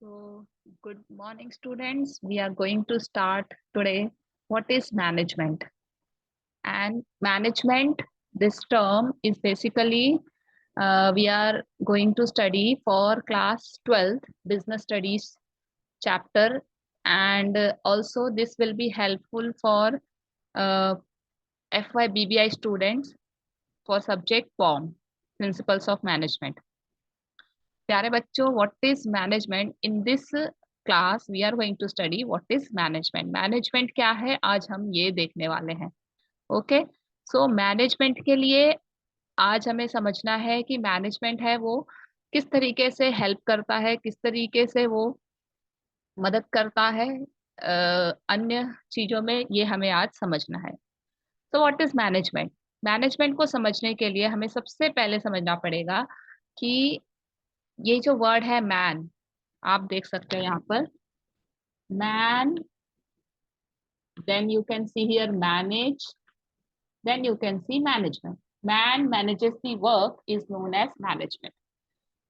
So, good morning, students. We are going to start today. What is management? And management, this term is basically we are going to study for class 12th business studies chapter, and also this will be helpful for uh, FYBBI students for subject form principles of management. प्यारे बच्चों, what is management? In this class we are going to study what is management. Management क्या है, आज हम ये देखने वाले हैं। ओके, सो मैनेजमेंट के लिए आज हमें समझना है कि मैनेजमेंट है वो किस तरीके से हेल्प करता है, किस तरीके से वो मदद करता है अन्य चीजों में, ये हमें आज समझना है। तो व्हाट इज मैनेजमेंट? मैनेजमेंट को समझने के लिए हमें सबसे पहले समझना पड़ेगा कि ये जो वर्ड है मैन, आप देख सकते हो यहाँ पर man, then you can see here manage, then you can see management. Man manages the work is known as management.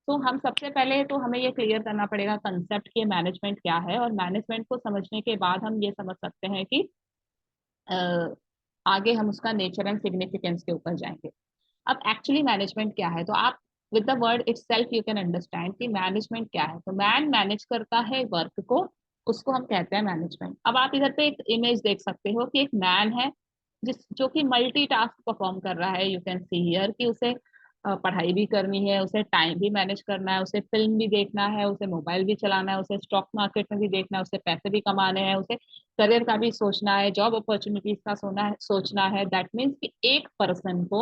तो हम सबसे पहले तो हमें ये क्लियर करना पड़ेगा कंसेप्ट कि मैनेजमेंट क्या है, और मैनेजमेंट को समझने के बाद हम ये समझ सकते हैं कि आगे हम उसका नेचर एंड सिग्निफिकेंस के ऊपर जाएंगे। अब एक्चुअली मैनेजमेंट क्या है, तो आप with the word itself you can understand कि मैनेजमेंट क्या है। तो मैन मैनेज करता है वर्क को, उसको हम कहते हैं मैनेजमेंट। अब आप इधर पे एक इमेज देख सकते हो कि एक मैन है जिस जो कि मल्टीटास्क परफॉर्म कर रहा है। यू कैन सी हियर कि उसे पढ़ाई भी करनी है, उसे टाइम भी मैनेज करना है, उसे फिल्म भी देखना है, उसे मोबाइल भी चलाना है, उसे स्टॉक मार्केट में भी देखना है, उसे पैसे भी कमाने हैं, उसे करियर का भी सोचना है, जॉब अपॉर्चुनिटीज का सोचना है। दैट मीन्स कि एक पर्सन को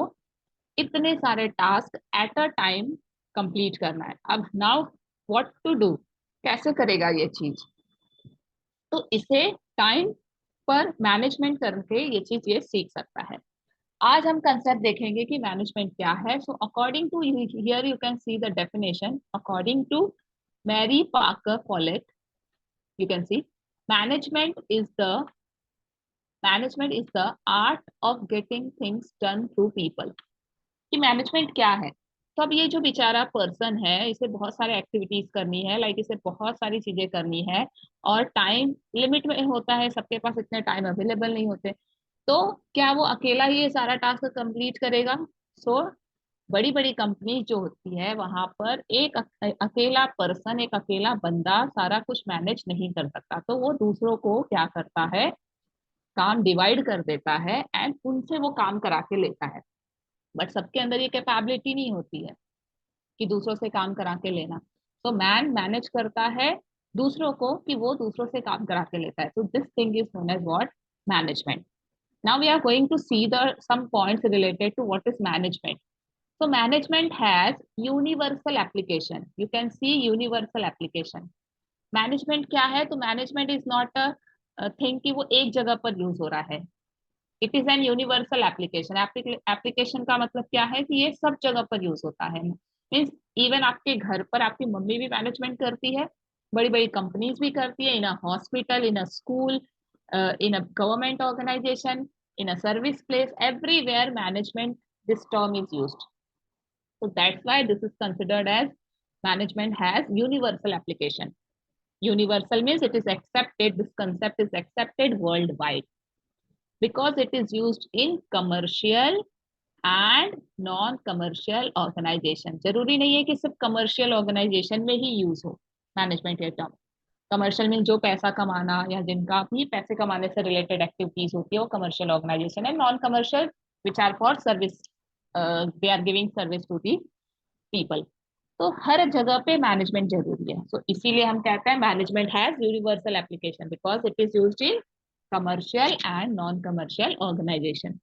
इतने सारे task at a time complete करना है। अब नाउ व्हाट टू डू, कैसे करेगा ये चीज? तो इसे टाइम पर मैनेजमेंट करके ये चीज ये सीख सकता है। आज हम कंसेप्ट देखेंगे कि मैनेजमेंट क्या है। So according to here you can see the definition according to Mary Parker Follett. You can see management is the management is the art of getting things done through people. कि management क्या है। तो अब ये जो बेचारा person है, इसे बहुत सारे एक्टिविटीज करनी है, लाइक इसे बहुत सारी चीजें करनी है, और टाइम लिमिट में होता है, सबके पास इतने टाइम अवेलेबल नहीं होते। तो क्या वो अकेला ही ये सारा टास्क कंप्लीट करेगा? सो बड़ी बड़ी कंपनी जो होती है वहां पर एक अकेला पर्सन, एक अकेला बंदा सारा कुछ मैनेज नहीं कर सकता। तो वो दूसरों को क्या करता है, काम डिवाइड कर देता है एंड उनसे वो काम करा के लेता है। बट सबके अंदर ये कैपेबिलिटी नहीं होती है कि दूसरों से काम करा के लेना। तो मैन मैनेज करता है दूसरों को कि वो दूसरों से काम करा के लेता है। तो this thing is known as what? Management. Now we are going to see the some points related to what is management. So management has universal application. You can see universal application. Management क्या है? तो management is not a thing कि वो एक जगह पर use हो रहा है। It is an universal application. Application का मतलब क्या है कि ये सब जगह पर यूज होता है। मीन्स इवन आपके घर पर आपकी मम्मी भी मैनेजमेंट करती है, बड़ी बड़ी कंपनीज भी करती है, in a hospital, in a school, in a government organisation, in a service place, everywhere management this term is used. So that's why this is considered as management has universal application. Universal means it is accepted, this concept is accepted worldwide because it is used in commercial and non-commercial organization. जरूरी नहीं है कि सिर्फ commercial organization में ही use हो management ये term. Commercial में जो पैसा कमाना या जिनका भी पैसे कमाने से रिलेटेड एक्टिविटीज होती है वो कमर्शियल ऑर्गेनाइजेशन है। Non commercial which are for service, they are giving service to the people. तो हर जगह पे मैनेजमेंट जरूरी है। सो इसीलिए हम कहते हैं management has universal application because it is used in commercial and non commercial organisation.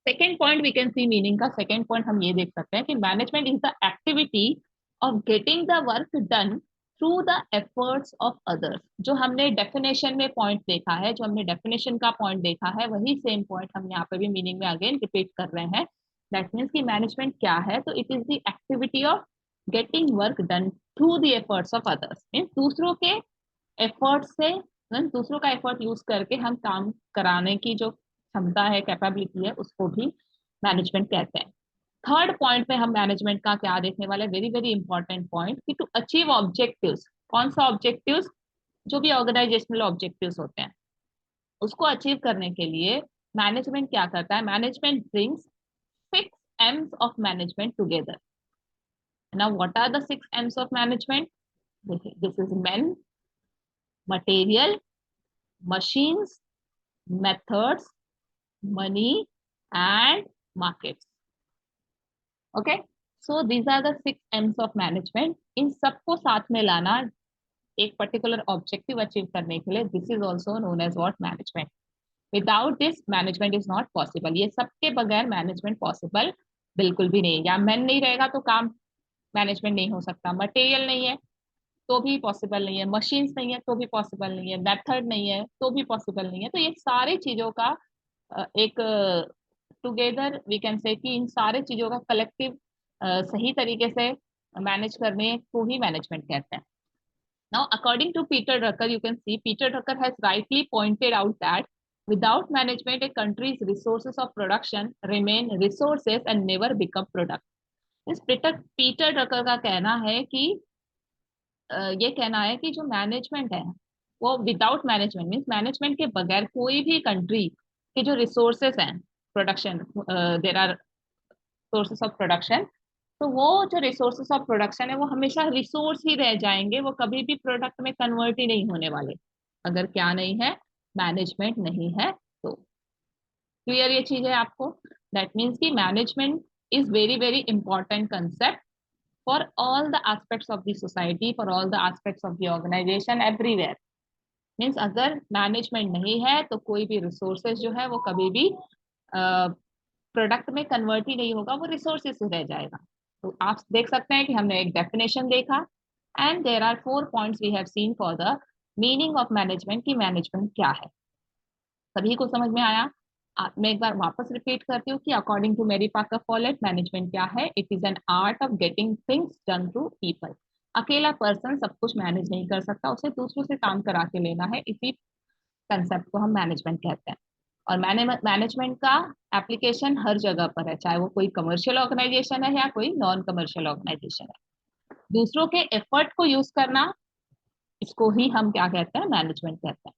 Second point we can see meaning का सेकेंड पॉइंट हम ये देख सकते हैं कि management is the activity of getting the work done through the efforts of others. जो हमने definition में पॉइंट देखा है, जो हमने डेफिनेशन का पॉइंट देखा है, वही सेम पॉइंट हम यहाँ पे भी मीनिंग में अगेन रिपीट कर रहे हैं। दैट मीन्स कि मैनेजमेंट क्या है, तो it is the activity of getting work done through the efforts of others. Means दूसरों के एफर्ट से, दूसरों का एफर्ट यूज करके हम काम कराने की जो क्षमता है, कैपेबिलिटी है, उसको भी मैनेजमेंट कहते हैं। थर्ड पॉइंट में हम मैनेजमेंट का क्या देखने वाले, वेरी वेरी इंपॉर्टेंट पॉइंट कि टू अचीव ऑब्जेक्टिव्स कौन सा ऑब्जेक्टिव्स, जो भी ऑर्गेनाइजेशनल ऑब्जेक्टिव्स होते हैं उसको अचीव करने के लिए मैनेजमेंट क्या करता है, management brings 6 M's of management together. Now what are the 6 M's of management? This is men, material, machines, methods, money and markets. Okay, so these are the 6 M's of management. इन सबको साथ में लाना एक particular objective achieve करने के लिए, this is also known as what, management. Without this management is not possible. ये सबके बगैर मैनेजमेंट पॉसिबल बिल्कुल भी नहीं. या मैन नहीं रहेगा तो काम मैनेजमेंट नहीं हो सकता, मटेरियल नहीं है तो भी पॉसिबल नहीं है, मशीन्स नहीं है तो भी पॉसिबल नहीं है, मेथड नहीं है तो भी पॉसिबल नहीं है. तो ये सारी चीजों का एक टुगेदर वी कैन से कि इन सारे चीजों का कलेक्टिव सही तरीके से मैनेज करने को ही मैनेजमेंट कहते हैं. Now, according to Peter Drucker, you can see Peter Drucker has rightly pointed out that without management, a country's resources of production remain resources and never become product. इस Peter Drucker का कहना है कि ये कहना है कि जो मैनेजमेंट है वो विदाउट मैनेजमेंट मीन्स मैनेजमेंट के बगैर कोई भी कंट्री के जो रिसोर्सेस हैं production, there are sources of production, तो वो जो रिसोर्सेस ऑफ प्रोडक्शन है वो हमेशा रिसोर्स ही रह जाएंगे, वो कभी भी प्रोडक्ट में कन्वर्ट ही नहीं होने वाले अगर क्या नहीं है, मैनेजमेंट नहीं है. तो क्लियर ये चीज है आपको. दैट मीन्स कि management is very very important concept for all the aspects of the society, for all the aspects of the organization, everywhere. Means अगर मैनेजमेंट नहीं है तो कोई भी रिसोर्सेज जो है वो कभी भी प्रोडक्ट में कन्वर्ट ही नहीं होगा, वो रिसोर्सेज से रह जाएगा. तो आप देख सकते हैं कि हमने एक डेफिनेशन देखा and there are 4 points we have seen for the meaning of management, की मैनेजमेंट क्या है. सभी को समझ में आया? मैं एक बार वापस रिपीट करती हूँ कि अकॉर्डिंग टू मेरी पाकर फॉलेट मैनेजमेंट क्या है. It is an art of getting things done through people. अकेला पर्सन सब कुछ मैनेज नहीं कर सकता, उसे दूसरों से काम करा के लेना है. इसी कंसेप्ट को हम मैनेजमेंट कहते हैं. और मैनेजमेंट का एप्लीकेशन हर जगह पर है, चाहे वो कोई कमर्शियल ऑर्गेनाइजेशन है या कोई नॉन कमर्शियल ऑर्गेनाइजेशन है. दूसरों के एफर्ट को यूज करना, इसको ही हम क्या कहते हैं, मैनेजमेंट कहते हैं.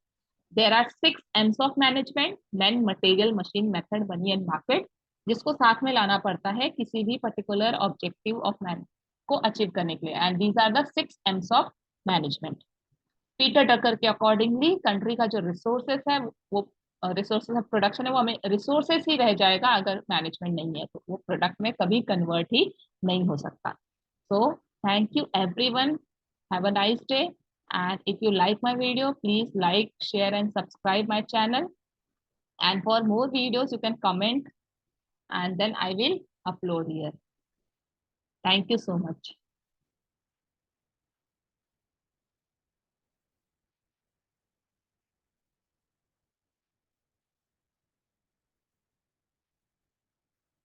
There are 6 M's of management: men, material, machine, method, money and market, जिसको साथ में लाना पड़ता है किसी भी पर्टिकुलर ऑब्जेक्टिव ऑफ मैन को अचीव करने के लिए. And these are the 6 M's of management. Peter Drucker के अकॉर्डिंगली कंट्री का जो रिसोर्सेस है वो रिसोर्सेस ऑफ प्रोडक्शन है वो हमें रिसोर्सेस ही रह जाएगा, अगर मैनेजमेंट नहीं है तो वो प्रोडक्ट में कभी कन्वर्ट ही नहीं हो सकता. So thank you everyone, have a nice day. And if you like my video, please like, share and subscribe my channel. And for more videos, you can comment and then I will upload here. Thank you so much.